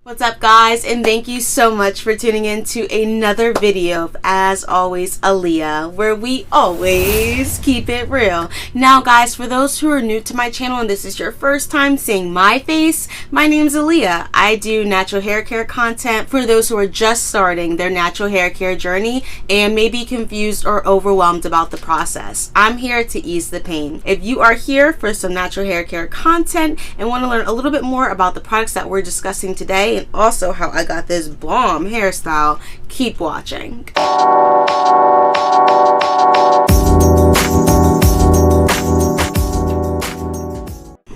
What's up guys, and thank you so much for tuning in to another video of As Always Aleia, where we always keep it real. Now guys, for those who are new to my channel and this is your first time seeing my face, my name's Aleia. I do natural hair care content for those who are just starting their natural hair care journey and may be confused or overwhelmed about the process. I'm here to ease the pain. If you are here for some natural hair care content and want to learn a little bit more about the products that we're discussing today, and also how I got this bomb hairstyle, keep watching.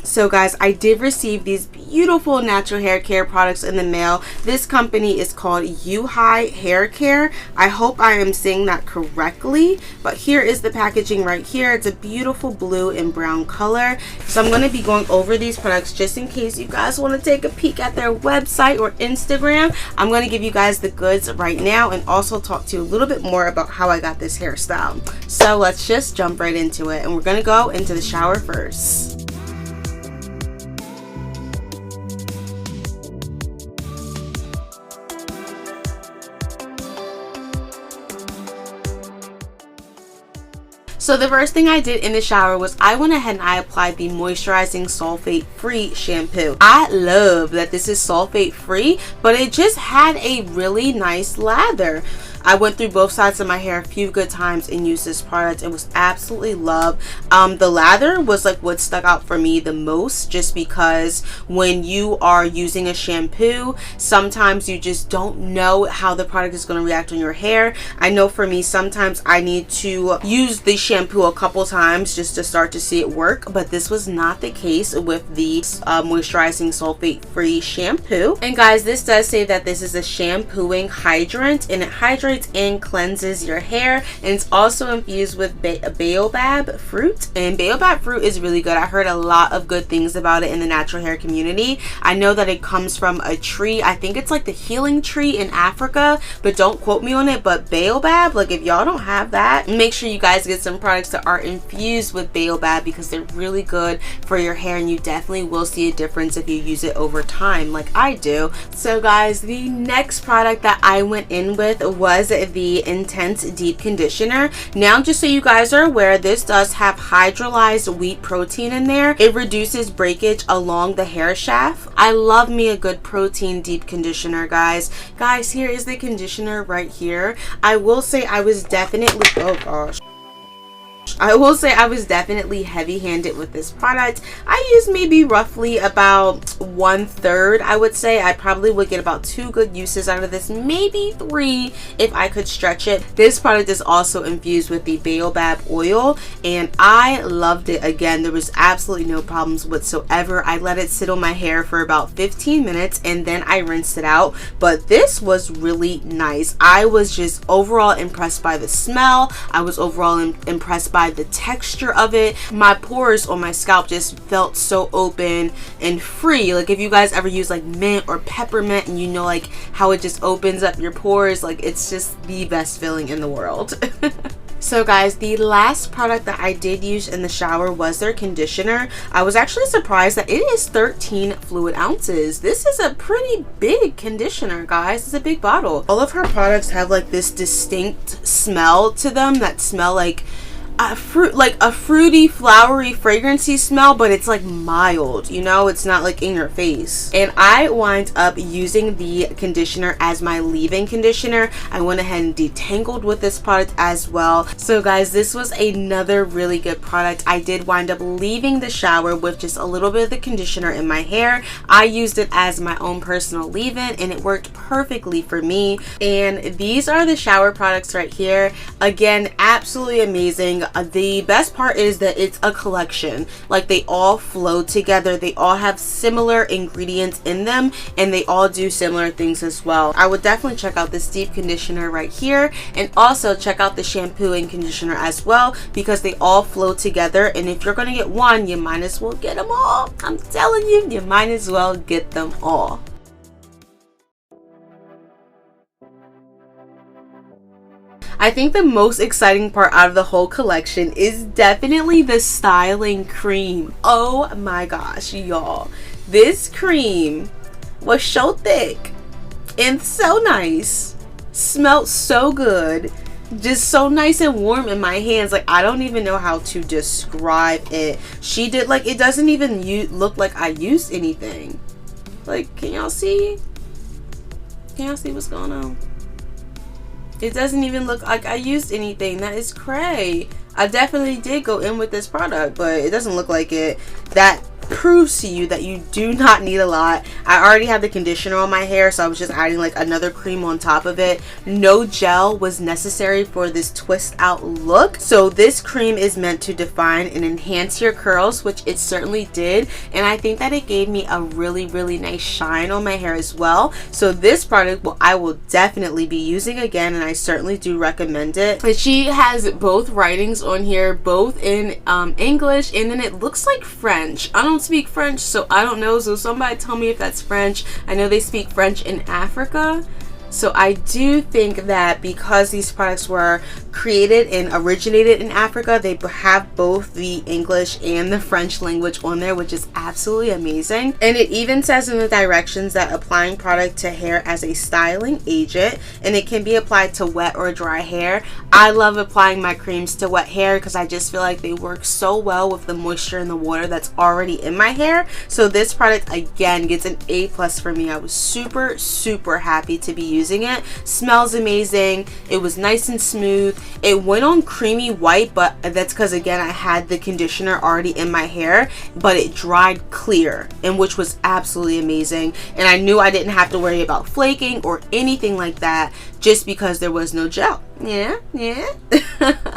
So guys, I did receive these beautiful natural hair care products in the mail. This company is called Uhai Hair Care. I hope I am saying that correctly, but here is the packaging right here. It's a beautiful blue and brown color. So I'm going to be going over these products just in case you guys want to take a peek at their website or Instagram. I'm going to give you guys the goods right now and also talk to you a little bit more about how I got this hairstyle. So let's just jump right into it, and we're going to go into the shower first. So the first thing I did in the shower was I went ahead and I applied the moisturizing sulfate-free shampoo. I love that this is sulfate-free, but it just had a really nice lather. I went through both sides of my hair a few good times and used this product. It was absolutely love. The lather was like what stuck out for me the most, just because when you are using a shampoo, sometimes you just don't know how the product is going to react on your hair. I know for me, sometimes I need to use the shampoo a couple times just to start to see it work, but this was not the case with the moisturizing sulfate-free shampoo. And guys, this does say that this is a shampooing hydrant, and it hydrates and cleanses your hair, and it's also infused with baobab fruit, and baobab fruit is really good. I heard a lot of good things about it in the natural hair community. I know that it comes from a tree, I think it's like the healing tree in Africa, but don't quote me on it. But baobab, like if y'all don't have that, make sure you guys get some products that are infused with baobab, because they're really good for your hair, and you definitely will see a difference if you use it over time like I do. So guys, the next product that I went in with was the Intense Deep Conditioner. Now, just so you guys are aware, this does have hydrolyzed wheat protein in there. It reduces breakage along the hair shaft. I love me a good protein deep conditioner, guys. Guys, here is the conditioner right here. I will say I was definitely, oh gosh, I will say I was definitely heavy-handed with this product. I used maybe roughly about 1/3. I would say I probably would get about 2 good uses out of this, maybe 3 if I could stretch it. This product is also infused with the baobab oil, and I loved it. Again, there was absolutely no problems whatsoever. I let it sit on my hair for about 15 minutes and then I rinsed it out, but this was really nice. I was just overall impressed by the smell. I was overall impressed by the texture of it. My pores on my scalp just felt so open and free. Like if you guys ever use like mint or peppermint, and you know like how it just opens up your pores, like it's just the best feeling in the world. So guys, the last product that I did use in the shower was their conditioner. I was actually surprised that it is 13 fluid ounces. This is a pretty big conditioner, guys. It's a big bottle. All of her products have like this distinct smell to them that smell like a fruity, flowery, fragrancy smell, but it's like mild, you know, it's not like in your face. And I wind up using the conditioner as my leave-in conditioner. I went ahead and detangled with this product as well. So guys, this was another really good product. I did wind up leaving the shower with just a little bit of the conditioner in my hair. I used it as my own personal leave-in, and it worked perfectly for me. And these are the shower products right here. Again, absolutely amazing. The best part is that it's a collection. Like they all flow together. They all have similar ingredients in them, and they all do similar things as well. I would definitely check out this deep conditioner right here, and also check out the shampoo and conditioner as well, because they all flow together. And if you're gonna get one, you might as well get them all. I'm telling you, you might as well get them all. I think the most exciting part out of the whole collection is definitely the styling cream. Oh my gosh, y'all. This cream was so thick and so nice, smelled so good, just so nice and warm in my hands. Like, I don't even know how to describe it. She did, like, it doesn't even look like I used anything. Like, can y'all see? Can y'all see what's going on? It doesn't even look like I used anything. That is cray. I definitely did go in with this product, but it doesn't look like it. That proves to you that you do not need a lot. I already have the conditioner on my hair, so I was just adding like another cream on top of it. No gel was necessary for this twist out look, so this cream is meant to define and enhance your curls, which it certainly did, and I think that it gave me a really nice shine on my hair as well. So this product, well, I will definitely be using again, and I certainly do recommend it. But she has both writings on here, both in English, and then it looks like French. I don't speak French, so I don't know, so somebody tell me if that's French. I know they speak French in Africa, so I do think that because these products were created and originated in Africa, they have both the English and the French language on there, which is absolutely amazing. And it even says in the directions that applying product to hair as a styling agent, and it can be applied to wet or dry hair. I love applying my creams to wet hair because I just feel like they work so well with the moisture and the water that's already in my hair. So this product again gets an A+ for me. I was super happy to be using it. Smells amazing. It was nice and smooth. It went on creamy white, but that's because again I had the conditioner already in my hair, but it dried clear, and which was absolutely amazing. And I knew I didn't have to worry about flaking or anything like that just because there was no gel. Yeah.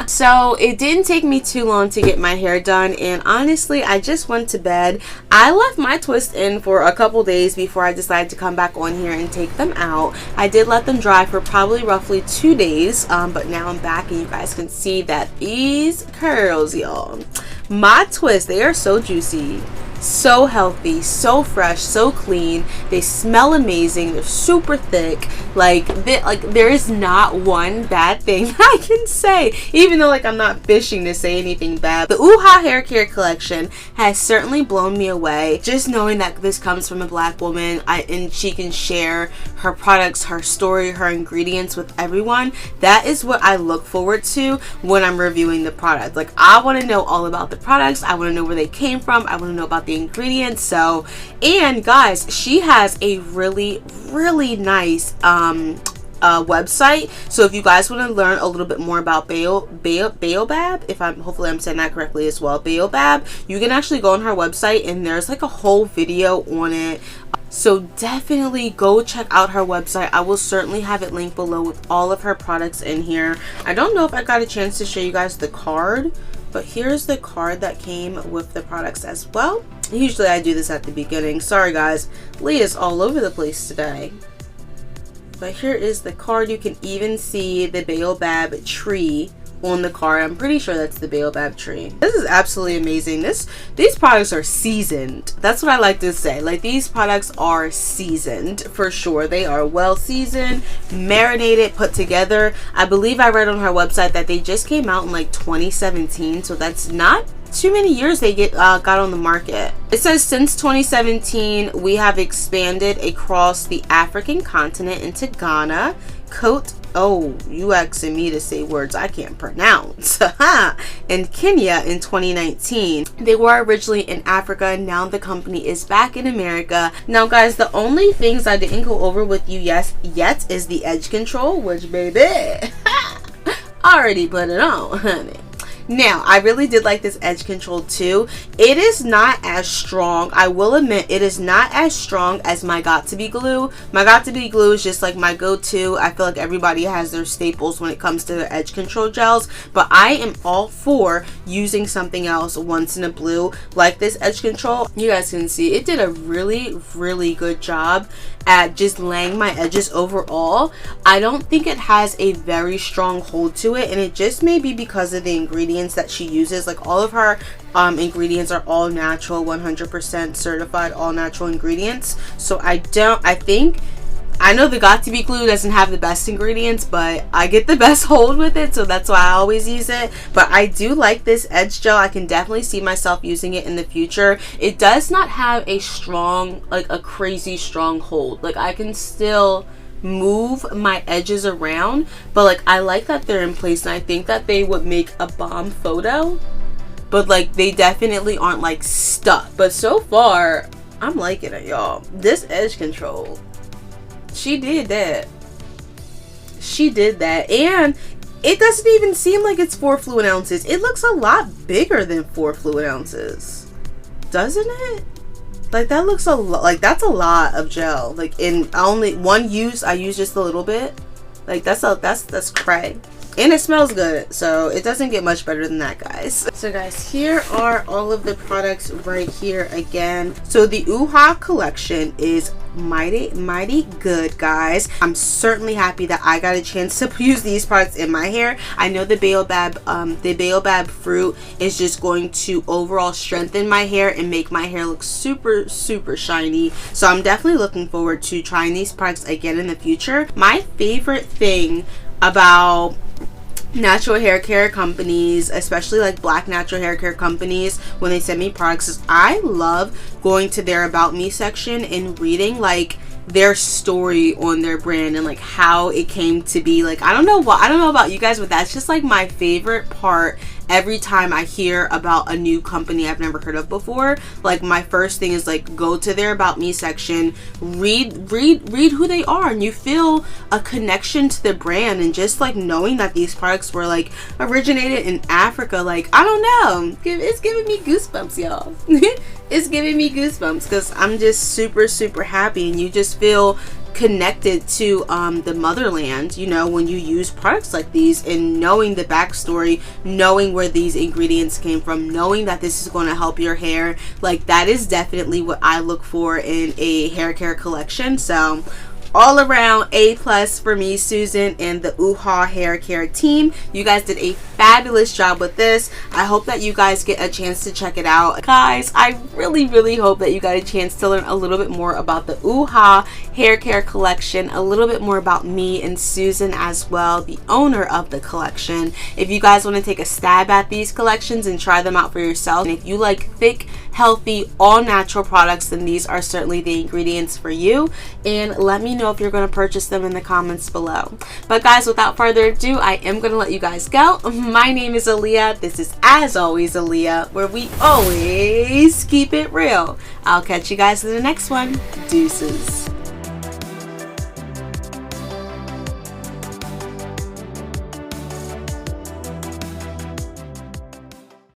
So it didn't take me too long to get my hair done, and honestly I just went to bed. I left my twist in for a couple days before I decided to come back on here and take them out. I did let them dry for probably roughly 2 days, but now I'm back and you guys can see that these curls, y'all, my twist, they are so juicy, so healthy, so fresh, so clean. They smell amazing. They're super thick. Like there is not one bad thing I can say, even though like I'm not fishing to say anything bad. The Uhai Hair Care Collection has certainly blown me away. Just knowing that this comes from a Black woman, and she can share her products, her story, her ingredients with everyone. That is what I look forward to when I'm reviewing the product. Like, I want to know all about the products. I want to know where they came from. I want to know about the ingredients. So, and guys, she has a really nice website. So if you guys want to learn a little bit more about Baobab, hopefully I'm saying that correctly as well, Baobab, you can actually go on her website and there's like a whole video on it. So definitely go check out her website. I will certainly have it linked below with all of her products in here. I don't know if I got a chance to show you guys the card, but here's the card that came with the products as well. Usually I do this at the beginning. Sorry guys, Leia's all over the place today. But here is the card. You can even see the Baobab tree on the card. I'm pretty sure that's the Baobab tree. This is absolutely amazing. These products are seasoned. That's what I like to say. Like, these products are seasoned for sure. They are well seasoned, marinated, put together. I believe I read on her website that they just came out in like 2017, so that's not too many years they got on the market. It says since 2017 we have expanded across the African continent into Ghana, you asking me to say words I can't pronounce, and Kenya in 2019. They were originally in Africa. Now the company is back in America. Now guys, the only things I didn't go over with you yet is the edge control, which baby already put it on, honey. Now, I really did like this edge control too. It is not as strong. I will admit, it is not as strong as my Got To Be glue. My Got To Be glue is just like my go-to. I feel like everybody has their staples when it comes to their edge control gels, but I am all for using something else once in a blue like this edge control. You guys can see it did a really good job at just laying my edges overall. I don't think it has a very strong hold to it, and it just may be because of the ingredients that she uses. Like, all of her ingredients are all natural, 100% certified all natural ingredients. So I think I know the Got To Be glue doesn't have the best ingredients, but I get the best hold with it, so that's why I always use it. But I do like this edge gel. I can definitely see myself using it in the future. It does not have a strong, like a crazy strong hold. Like I can still move my edges around, but like I like that they're in place, and I think that they would make a bomb photo, but like they definitely aren't like stuck. But so far I'm liking it, y'all. This edge control, she did that. She did that. And it doesn't even seem like it's 4 fluid ounces. It looks a lot bigger than 4 fluid ounces, doesn't it? Like that looks a lot, like that's a lot of gel. Like in only one use, I use just a little bit. Like that's cray. And it smells good, so it doesn't get much better than that, guys. So guys, here are all of the products right here again. So the Uhai collection is mighty good, guys. I'm certainly happy that I got a chance to use these products in my hair. I know the baobab fruit is just going to overall strengthen my hair and make my hair look super shiny. So I'm definitely looking forward to trying these products again in the future. My favorite thing about natural hair care companies, especially like black natural hair care companies, when they send me products, is I love going to their about me section and reading like their story on their brand and like how it came to be. Like I don't know about you guys, but that's just like my favorite part. Every time I hear about a new company I've never heard of before, like my first thing is like go to their about me section, read who they are, and you feel a connection to the brand. And just like knowing that these products were like originated in Africa, like I don't know, it's giving me goosebumps, y'all. It's giving me goosebumps because I'm just super happy, and you just feel connected to the motherland, you know, when you use products like these, and knowing the backstory, knowing where these ingredients came from, knowing that this is going to help your hair. Like that is definitely what I look for in a hair care collection. So all around A+ for me, Susan, and the Uhai Hair Care team. You guys did a fabulous job with this. I hope that you guys get a chance to check it out. Guys, I really hope that you got a chance to learn a little bit more about the Uhai Hair Care Collection, a little bit more about me and Susan as well, the owner of the collection. If you guys want to take a stab at these collections and try them out for yourself, and if you like thick, healthy, all natural products, then these are certainly the ingredients for you. And let me know if you're going to purchase them in the comments below. But guys, without further ado, I am going to let you guys go. My name is Aleia. This is As Always Aleia, where we always keep it real. I'll catch you guys in the next one. Deuces.